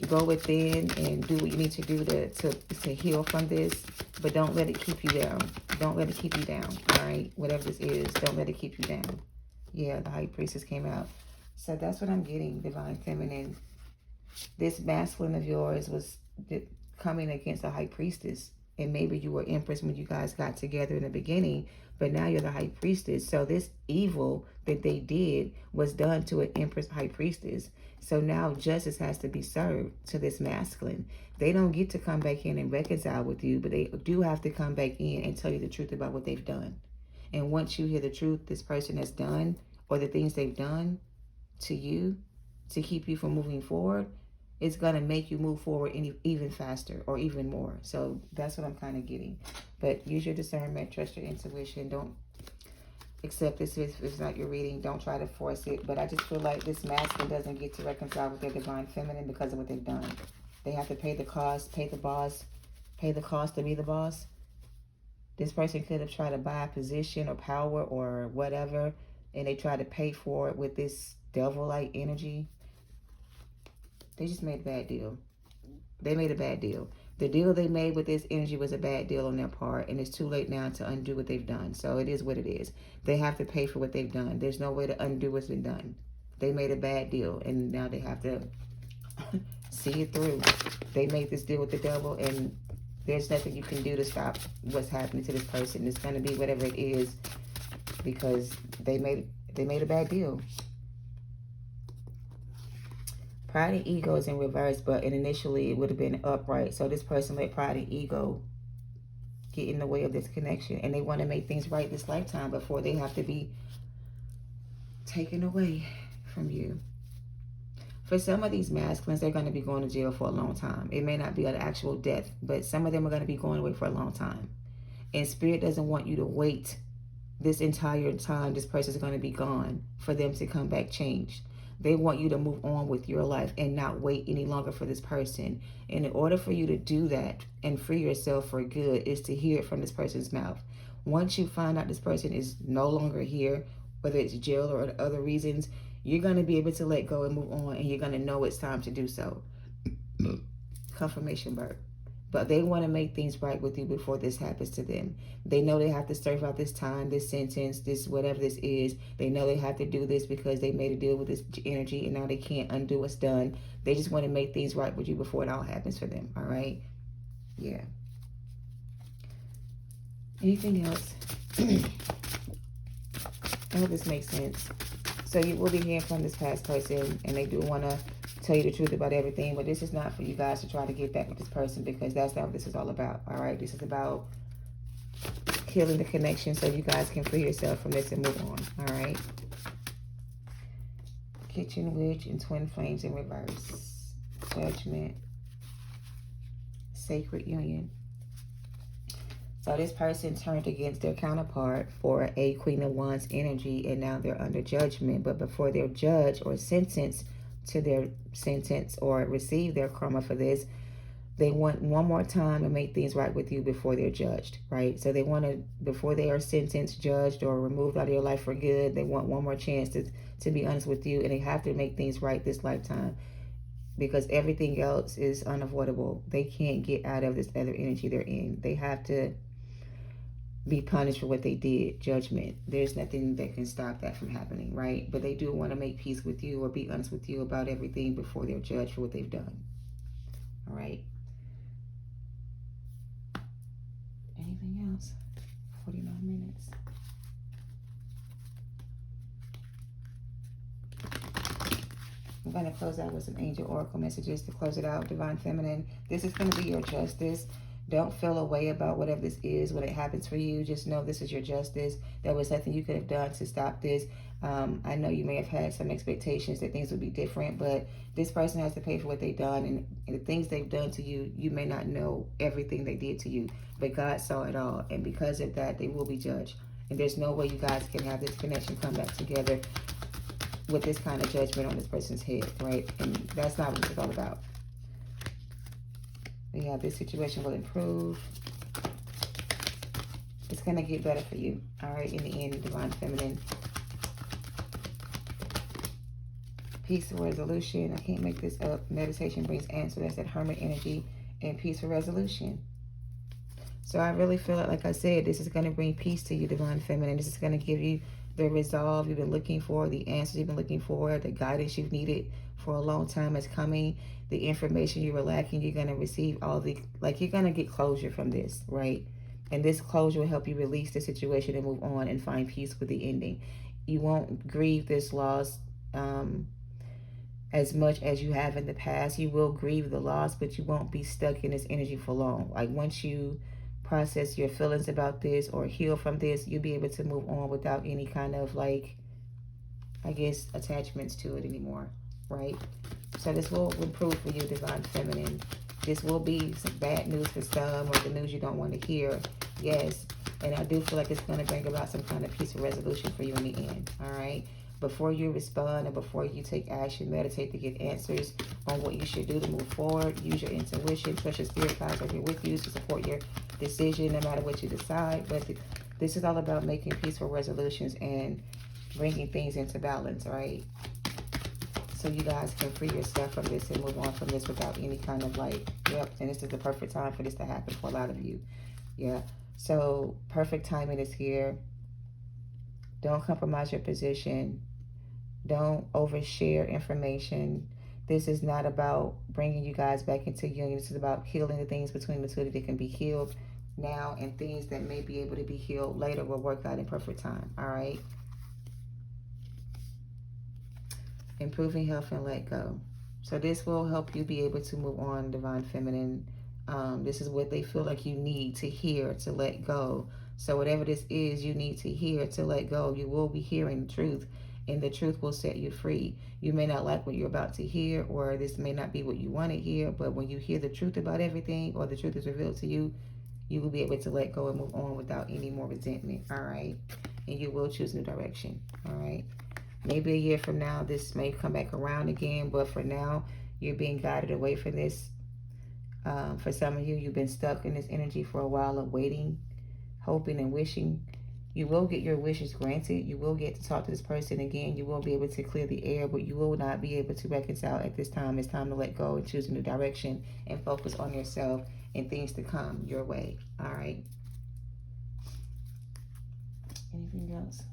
go within and do what you need to do to heal from this, but don't let it keep you down. Don't let it keep you down, all right? Whatever this is, don't let it keep you down. Yeah, the High Priestess came out. So that's what I'm getting, Divine Feminine. This masculine of yours was coming against a High Priestess. And maybe you were Empress when you guys got together in the beginning, but now you're the High Priestess. So this evil that they did was done to an Empress High Priestess. So now justice has to be served to this masculine. They don't get to come back in and reconcile with you, but they do have to come back in and tell you the truth about what they've done. And once you hear the truth this person has done, or the things they've done to you to keep you from moving forward, it's going to make you move forward even faster or even more. So that's what I'm kind of getting. But use your discernment, trust your intuition. Don't accept this if it's not your reading. Don't try to force it. But I just feel like this masculine doesn't get to reconcile with their Divine Feminine because of what they've done. They have to pay the cost, pay the boss, pay the cost to be the boss. This person could have tried to buy a position or power or whatever, and they tried to pay for it with this devil-like energy. They just made a bad deal. They made a bad deal. The deal they made with this energy was a bad deal on their part, and it's too late now to undo what they've done. So it is what it is. They have to pay for what they've done. There's no way to undo what's been done. They made a bad deal, and now they have to see it through. They made this deal with the devil, and there's nothing you can do to stop what's happening to this person. It's going to be whatever it is, because they made a bad deal. Pride and ego is in reverse, but initially it would have been upright. So this person let pride and ego get in the way of this connection. And they want to make things right this lifetime before they have to be taken away from you. For some of these masculines, they're going to be going to jail for a long time. It may not be an actual death, but some of them are going to be going away for a long time. And Spirit doesn't want you to wait this entire time this person is going to be gone for them to come back changed. They want you to move on with your life and not wait any longer for this person. And in order for you to do that and free yourself for good is to hear it from this person's mouth. Once you find out this person is no longer here, whether it's jail or other reasons, you're going to be able to let go and move on, and you're going to know it's time to do so. Confirmation bird. But they want to make things right with you before this happens to them. They know they have to serve out this time, this sentence, this whatever this is. They know they have to do this because they made a deal with this energy, and now they can't undo what's done. They just want to make things right with you before it all happens for them, all right? Yeah. Anything else? I hope this makes sense. So you will be hearing from this past person, and they do want to tell you the truth about everything, but this is not for you guys to try to get back with this person, because that's not what this is all about. All right, this is about healing the connection so you guys can free yourself from this and move on. All right. Kitchen Witch and Twin Flames in reverse. Judgment. Sacred Union. So this person turned against their counterpart for a Queen of Wands energy, and now they're under judgment. But before they're judged or sentenced to their sentence or receive their karma for this, they want one more time to make things right with you before they're judged, right? So they want to, before they are sentenced, judged, or removed out of your life for good, they want one more chance to be honest with you, and they have to make things right this lifetime, because everything else is unavoidable. They can't get out of this other energy they're in. They have to be punished for what they did. Judgment. There's nothing that can stop that from happening, right? But they do want to make peace with you or be honest with you about everything before they're judged for what they've done. All right. Anything else? 49 minutes. I'm going to close out with some angel oracle messages to close it out. Divine Feminine, this is going to be your justice. Don't feel a way about whatever this is when it happens for you. Just know this is your justice. There was nothing you could have done to stop this. I know you may have had some expectations that things would be different, but this person has to pay for what they've done, and the things they've done to you, you may not know everything they did to you, but God saw it all, and because of that, they will be judged. And there's no way you guys can have this connection come back together with this kind of judgment on this person's head, right? And that's not what it's all about. Yeah, this situation will improve. It's going to get better for you, all right, in the end, Divine Feminine. Peaceful resolution. I can't make this up. Meditation brings answer. That's that hermit energy and peaceful resolution. So I really feel like I said, this is going to bring peace to you, Divine Feminine. This is going to give you the resolve you've been looking for, the answers you've been looking for, the guidance you've needed for a long time is coming. The information you were lacking, you're going to receive all the, like, you're going to get closure from this, right? And this closure will help you release the situation and move on and find peace with the ending. You won't grieve this loss as much as you have in the past. You will grieve the loss, but you won't be stuck in this energy for long. Like, once you process your feelings about this or heal from this, you'll be able to move on without any kind of, like, I guess, attachments to it anymore, right? So this will improve for you, Divine Feminine. This will be some bad news for some, or the news you don't want to hear. Yes. And I do feel like it's going to bring about some kind of peaceful resolution for you in the end, all right? Before you respond and before you take action, meditate to get answers on what you should do to move forward. Use your intuition. Trust your spirit guides are here with you to support your decision no matter what you decide. But this is all about making peaceful resolutions and bringing things into balance, right? So you guys can free yourself from this and move on from this without any kind of, like, yep, and this is the perfect time for this to happen for a lot of you. Yeah. So perfect timing is here. Don't compromise your position. Don't overshare information. This is not about bringing you guys back into union. This is about healing the things between the two that can be healed now, and things that may be able to be healed later will work out in perfect time, all right? Improving health and let go. So this will help you be able to move on, Divine Feminine. This is what they feel like you need to hear to let go. So whatever this is you need to hear to let go, you will be hearing the truth, and the truth will set you free. You may not like what you're about to hear, or this may not be what you want to hear, but when you hear the truth about everything, or the truth is revealed to you, you will be able to let go and move on without any more resentment, all right? And you will choose new direction, all right? Maybe a year from now, this may come back around again, but for now, you're being guided away from this. For some of you, you've been stuck in this energy for a while of waiting, hoping and wishing. You will get your wishes granted. You will get to talk to this person again. You will be able to clear the air, but you will not be able to reconcile at this time. It's time to let go and choose a new direction and focus on yourself and things to come your way. All right. Anything else?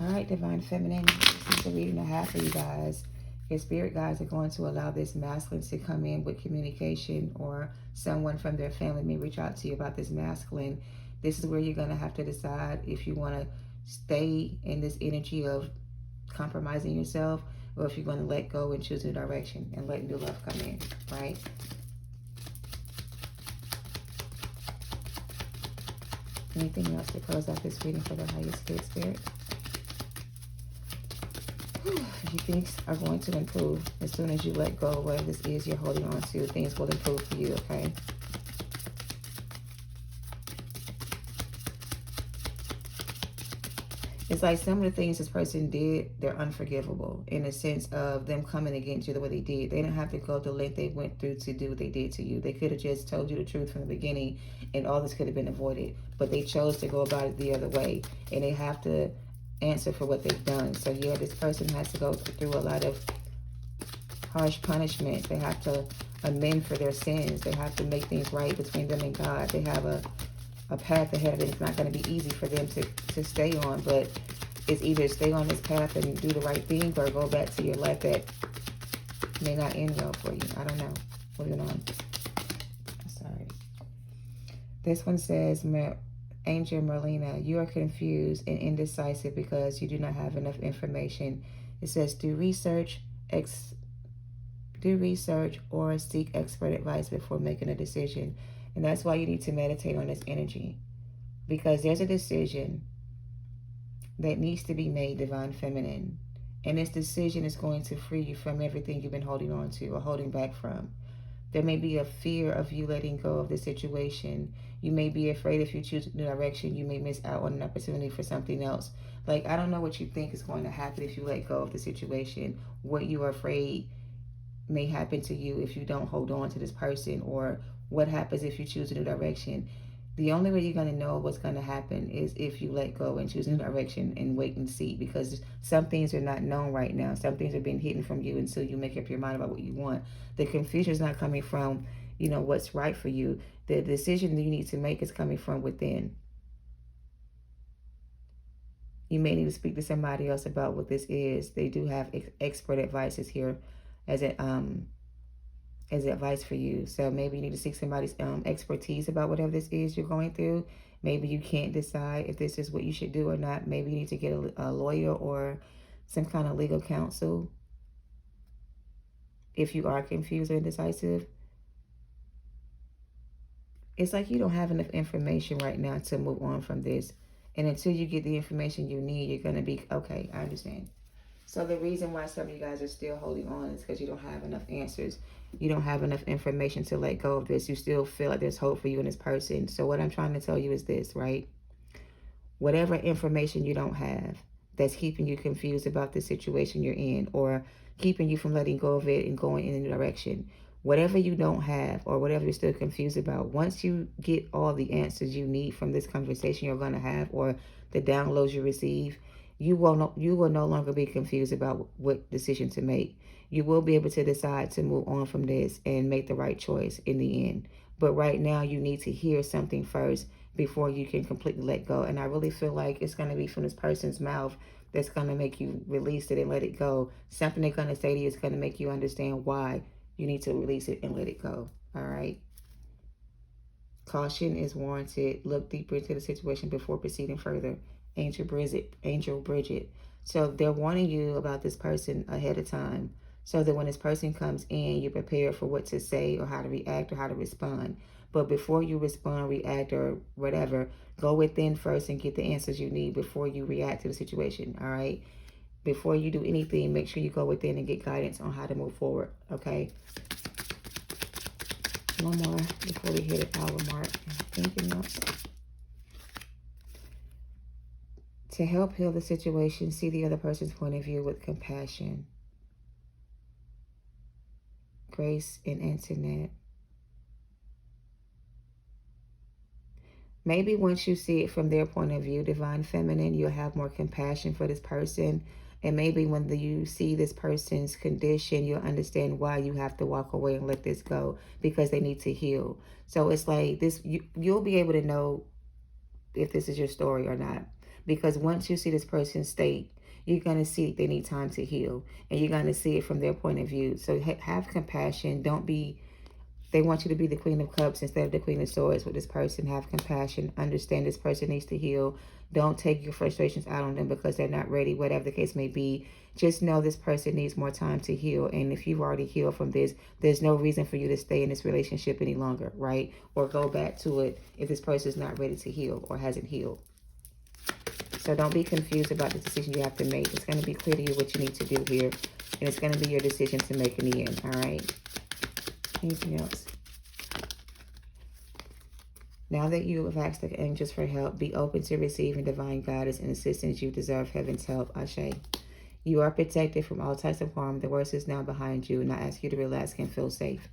All right, Divine Feminine. This is the reading I have for you guys. Your spirit guides are going to allow this masculine to come in with communication, or someone from their family may reach out to you about this masculine. This is where you're going to have to decide if you want to stay in this energy of compromising yourself, or if you're going to let go and choose a direction and let new love come in, right? Anything else to close out this reading for the highest good spirit? You things are going to improve as soon as you let go of whatever this is you're holding on to. Things will improve for you, okay? It's like some of the things this person did, they're unforgivable in the sense of them coming against you the way they did. They didn't have to go the length they went through to do what they did to you. They could have just told you the truth from the beginning, and all this could have been avoided. But they chose to go about it the other way, and they have to answer for what they've done. So yeah, this person has to go through a lot of harsh punishment. They have to amend for their sins. They have to make things right between them and God. They have a path ahead of them. It's not going to be easy for them to stay on, but it's either stay on this path and do the right thing, or go back to your life that may not end well for you. I don't know. Moving on. Sorry. This one says, Angel Merlina, you are confused and indecisive because you do not have enough information. It says, do research, do research, or seek expert advice before making a decision. And that's why you need to meditate on this energy, because there's a decision that needs to be made, Divine Feminine. And this decision is going to free you from everything you've been holding on to or holding back from. There may be a fear of you letting go of the situation. You may be afraid if you choose a new direction, you may miss out on an opportunity for something else. Like, I don't know what you think is going to happen if you let go of the situation. What you are afraid may happen to you if you don't hold on to this person, or what happens if you choose a new direction. The only way you're going to know what's going to happen is if you let go and choose a new direction and wait and see, because some things are not known right now. Some things are being hidden from you until you make up your mind about what you want. The confusion is not coming from, what's right for you. The decision that you need to make is coming from within. You may need to speak to somebody else about what this is. They do have expert advices here as advice for you. So maybe you need to seek somebody's expertise about whatever this is you're going through. Maybe you can't decide if this is what you should do or not. Maybe you need to get a lawyer or some kind of legal counsel if you are confused or indecisive. It's like you don't have enough information right now to move on from this. And until you get the information you need, you're going to be, okay, I understand. So the reason why some of you guys are still holding on is because you don't have enough answers. You don't have enough information to let go of this. You still feel like there's hope for you and this person. So what I'm trying to tell you is this, right? Whatever information you don't have that's keeping you confused about the situation you're in, or keeping you from letting go of it and going in a new direction, whatever you don't have or whatever you're still confused about, once you get all the answers you need from this conversation you're going to have, or the downloads you receive, you will no longer be confused about what decision to make. You will be able to decide to move on from this and make the right choice in the end. But right now, you need to hear something first before you can completely let go. And I really feel like it's going to be from this person's mouth that's going to make you release it and let it go. Something they're going to say to you is going to make you understand why you need to release it and let it go. All right? Caution is warranted. Look deeper into the situation before proceeding further. Angel Bridget. So they're warning you about this person ahead of time, so that when this person comes in, you're prepared for what to say or how to react or how to respond. But before you respond, react, or whatever, go within first and get the answers you need before you react to the situation, all right? Before you do anything, make sure you go within and get guidance on how to move forward, okay? One more before we hit an hour mark. Anything else? To help heal the situation, see the other person's point of view with compassion. Grace and Internet. Maybe once you see it from their point of view, Divine Feminine, you'll have more compassion for this person. And maybe when you see this person's condition, you'll understand why you have to walk away and let this go, because they need to heal. So it's like this, you'll be able to know if this is your story or not. Because once you see this person's state, you're going to see they need time to heal. And you're going to see it from their point of view. So have compassion. They want you to be the Queen of Cups instead of the Queen of Swords with this person. Have compassion. Understand this person needs to heal. Don't take your frustrations out on them because they're not ready, whatever the case may be. Just know this person needs more time to heal. And if you've already healed from this, there's no reason for you to stay in this relationship any longer, right? Or go back to it if this person is not ready to heal or hasn't healed. So don't be confused about the decision you have to make. It's going to be clear to you what you need to do here. And it's going to be your decision to make in the end, all right? Anything else? Now that you have asked the angels for help, be open to receiving divine guidance and assistance. You deserve heaven's help. Ashe. You are protected from all types of harm. The worst is now behind you, and I ask you to relax and feel safe.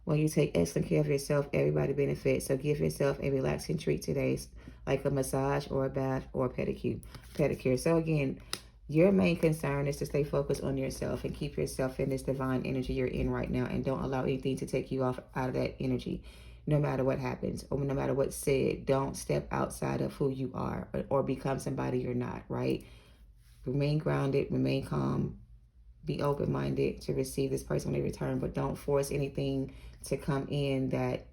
When you take excellent care of yourself, everybody benefits. So give yourself a relaxing treat today, like a massage or a bath or a pedicure. So again, your main concern is to stay focused on yourself and keep yourself in this divine energy you're in right now, and don't allow anything to take you out of that energy. No matter what happens or no matter what's said, don't step outside of who you are or become somebody you're not, right? Remain grounded, remain calm, be open-minded to receive this person when they return, but don't force anything to come in that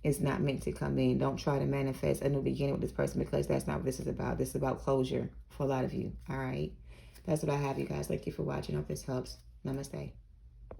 is not meant to come in. Don't try to manifest a new beginning with this person, because that's not what this is about. This is about closure for a lot of you, all right? That's what I have, you guys. Thank you for watching. I hope this helps. Namaste.